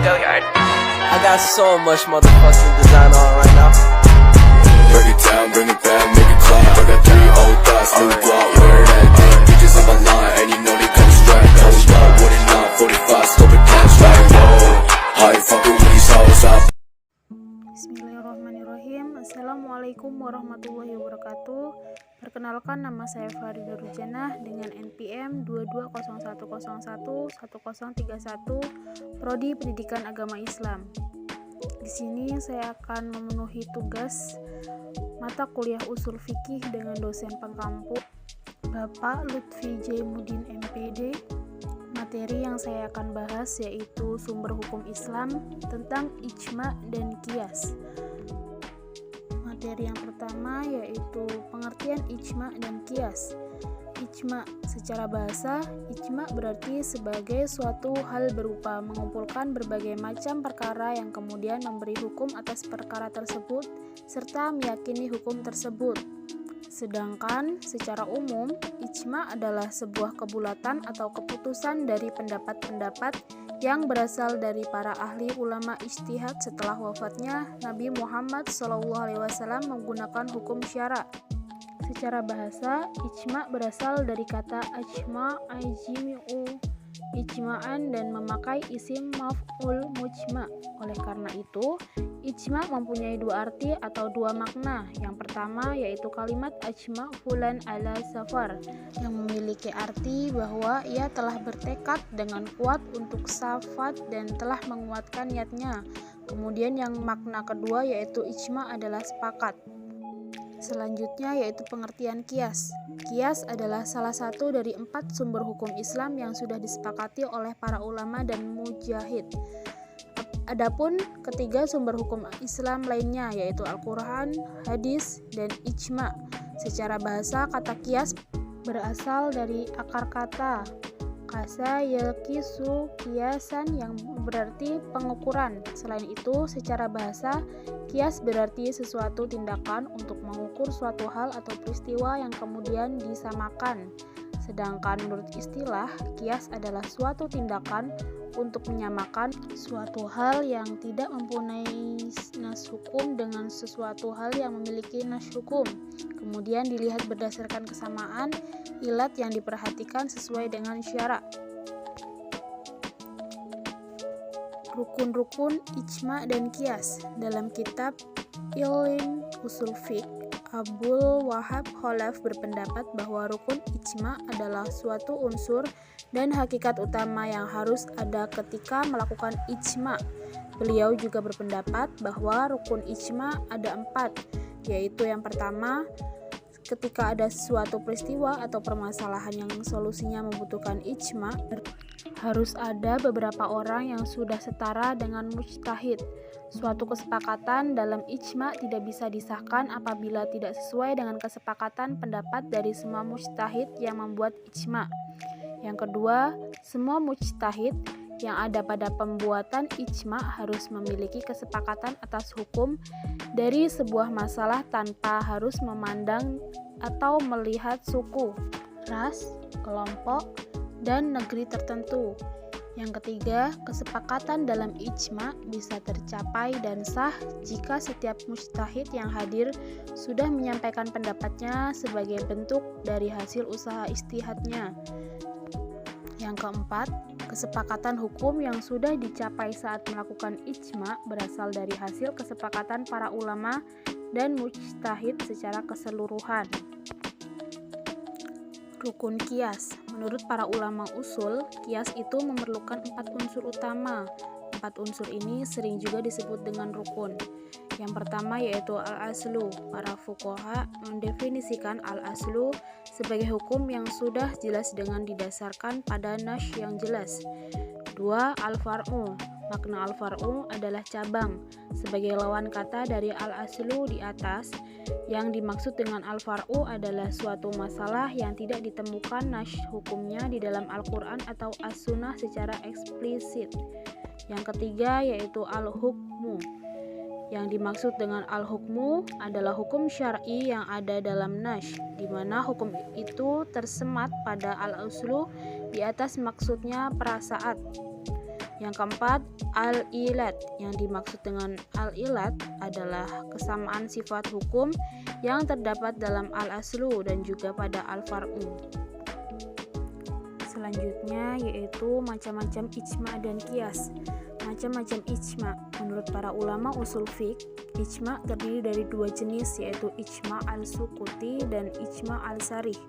Go yard. I got so much motherfucking design on right now. Break it down, bring it back, make it clap. I got 3 old thoughts, new block, where that thing. Bitches on my line, and you know they come straight. Hold up, what it not, 45, scope it cash like, whoa. How you fucking with these hoes up? Bismillahirrahmanirrahim. Assalamualaikum warahmatullahi wabarakatuh. Perkenalkan, nama saya Faridah Rujanah dengan NPM 2201011031 Prodi Pendidikan Agama Islam. Di sini saya akan memenuhi tugas mata kuliah usul fikih dengan dosen pengampu Bapak Lutfi Jaimuddin MPD. Materi yang saya akan bahas yaitu sumber hukum Islam tentang ijma dan qiyas. Materi yang pertama yaitu pengertian ijma dan qiyas. Ijma secara bahasa, ijma berarti sebagai suatu hal berupa mengumpulkan berbagai macam perkara yang kemudian memberi hukum atas perkara tersebut serta meyakini hukum tersebut. Sedangkan secara umum, ijma adalah sebuah kebulatan atau keputusan dari pendapat-pendapat yang berasal dari para ahli ulama ijtihad setelah wafatnya Nabi Muhammad SAW menggunakan hukum syara. Secara bahasa, ijma berasal dari kata ajma, ajmi'u, ijma'an dan memakai isim maf'ul mujma. Oleh karena itu, ijma mempunyai dua arti atau dua makna. Yang pertama yaitu kalimat ajma fulan ala safar yang memiliki arti bahwa ia telah bertekad dengan kuat untuk safat dan telah menguatkan niatnya. Kemudian yang makna kedua yaitu ijma adalah sepakat. Selanjutnya yaitu pengertian qiyas. Qiyas adalah salah satu dari 4 sumber hukum Islam yang sudah disepakati oleh para ulama dan mujahid. Adapun ketiga sumber hukum Islam lainnya yaitu Al-Quran, hadis, dan ijma. Secara bahasa, kata qiyas berasal dari akar kata kasa yalkisu qiyasan yang berarti pengukuran. Selain itu, secara bahasa, qiyas berarti sesuatu tindakan untuk mengukur suatu hal atau peristiwa yang kemudian disamakan. Sedangkan menurut istilah, qiyas adalah suatu tindakan untuk menyamakan suatu hal yang tidak mempunyai nas hukum dengan sesuatu hal yang memiliki nas hukum. Kemudian dilihat berdasarkan kesamaan ilat yang diperhatikan sesuai dengan syara. Rukun-rukun ijma dan qiyas. Dalam kitab Ilm Usul Fiqh, Abdul Wahab Khalaf berpendapat bahwa rukun ijma adalah suatu unsur dan hakikat utama yang harus ada ketika melakukan ijma. Beliau juga berpendapat bahwa rukun ijma ada 4, yaitu yang pertama, ketika ada suatu peristiwa atau permasalahan yang solusinya membutuhkan ijma, harus ada beberapa orang yang sudah setara dengan mujtahid. Suatu kesepakatan dalam ijma tidak bisa disahkan apabila tidak sesuai dengan kesepakatan pendapat dari semua mujtahid yang membuat ijma. Yang kedua, semua mujtahid yang ada pada pembuatan ijma harus memiliki kesepakatan atas hukum dari sebuah masalah tanpa harus memandang atau melihat suku, ras, kelompok, dan negeri tertentu. Yang ketiga, kesepakatan dalam ijma bisa tercapai dan sah jika setiap mujtahid yang hadir sudah menyampaikan pendapatnya sebagai bentuk dari hasil usaha ijtihadnya. Yang keempat, kesepakatan hukum yang sudah dicapai saat melakukan ijma berasal dari hasil kesepakatan para ulama dan mujtahid secara keseluruhan. Rukun qiyas. Menurut para ulama usul, qiyas itu memerlukan 4 unsur utama. 4 unsur ini sering juga disebut dengan rukun. Yang pertama yaitu al-aslu. Para fuqaha mendefinisikan al-aslu sebagai hukum yang sudah jelas dengan didasarkan pada nas yang jelas. 2. Al-far'u. Makna al-far'u adalah cabang, sebagai lawan kata dari al-aslu di atas. Yang dimaksud dengan al-far'u adalah suatu masalah yang tidak ditemukan nas hukumnya di dalam Al-Quran atau as-sunnah secara eksplisit. Yang ketiga yaitu al-hukmu. Yang dimaksud dengan al-hukmu adalah hukum syar'i yang ada dalam nas, di mana hukum itu tersemat pada al-uslu di atas maksudnya prasaat. Yang keempat, al-ilat. Yang dimaksud dengan al-ilat adalah kesamaan sifat hukum yang terdapat dalam al-aslu dan juga pada al-far'u. Selanjutnya yaitu macam-macam ijma dan qiyas. Macam-macam ijma. Menurut para ulama usul fiqh, ijma terdiri dari dua jenis, yaitu ijma al-sukuti dan ijma al-sarih.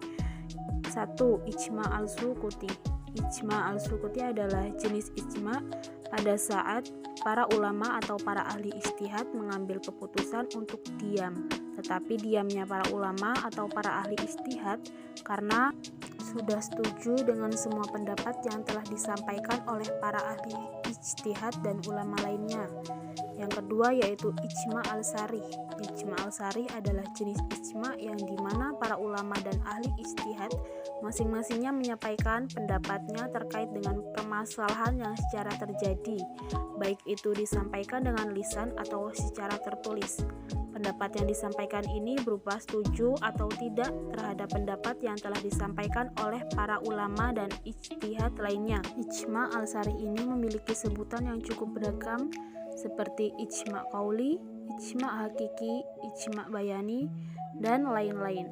1. Ijma al-sukuti. Ijma al-sukuti adalah jenis ijma pada saat para ulama atau para ahli ijtihad mengambil keputusan untuk diam. Tetapi diamnya para ulama atau para ahli ijtihad karena sudah setuju dengan semua pendapat yang telah disampaikan oleh para ahli ijtihad dan ulama lainnya. Yang kedua yaitu ijma al-sarih. Ijma al-sarih adalah jenis ijma yang dimana para ulama dan ahli ijtihad masing-masingnya menyampaikan pendapatnya terkait dengan permasalahan yang secara terjadi, baik itu disampaikan dengan lisan atau secara tertulis. Pendapat yang disampaikan ini berupa setuju atau tidak terhadap pendapat yang telah disampaikan oleh para ulama dan ijtihad lainnya. Ijma al-sarih ini memiliki sebutan yang cukup beragam seperti ijma qauli, ijma hakiki, ijma bayani, dan lain-lain.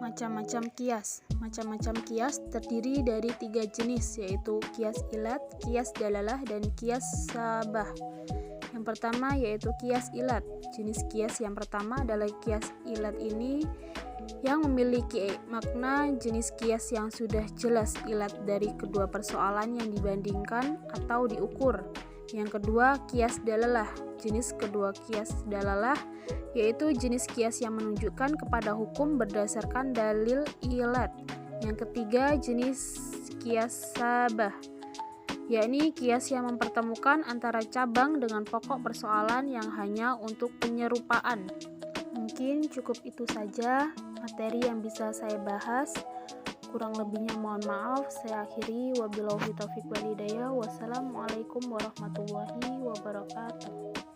Macam-macam qiyas. Macam-macam qiyas terdiri dari 3 jenis, yaitu qiyas ilat, qiyas dalalah, dan qiyas sabah. Yang pertama yaitu qiyas ilat. Jenis qiyas yang pertama adalah qiyas ilat ini yang memiliki makna jenis qiyas yang sudah jelas ilat dari kedua persoalan yang dibandingkan atau diukur. Yang kedua, qiyas dalalah. Jenis kedua qiyas dalalah yaitu jenis qiyas yang menunjukkan kepada hukum berdasarkan dalil ilat. Yang ketiga, jenis qiyas sabah, yakni qiyas yang mempertemukan antara cabang dengan pokok persoalan yang hanya untuk penyerupaan. Mungkin cukup itu saja materi yang bisa saya bahas. Kurang lebihnya mohon maaf. Saya akhiri, wabillahi taufiq wal hidayah. Wassalamualaikum warahmatullahi wabarakatuh.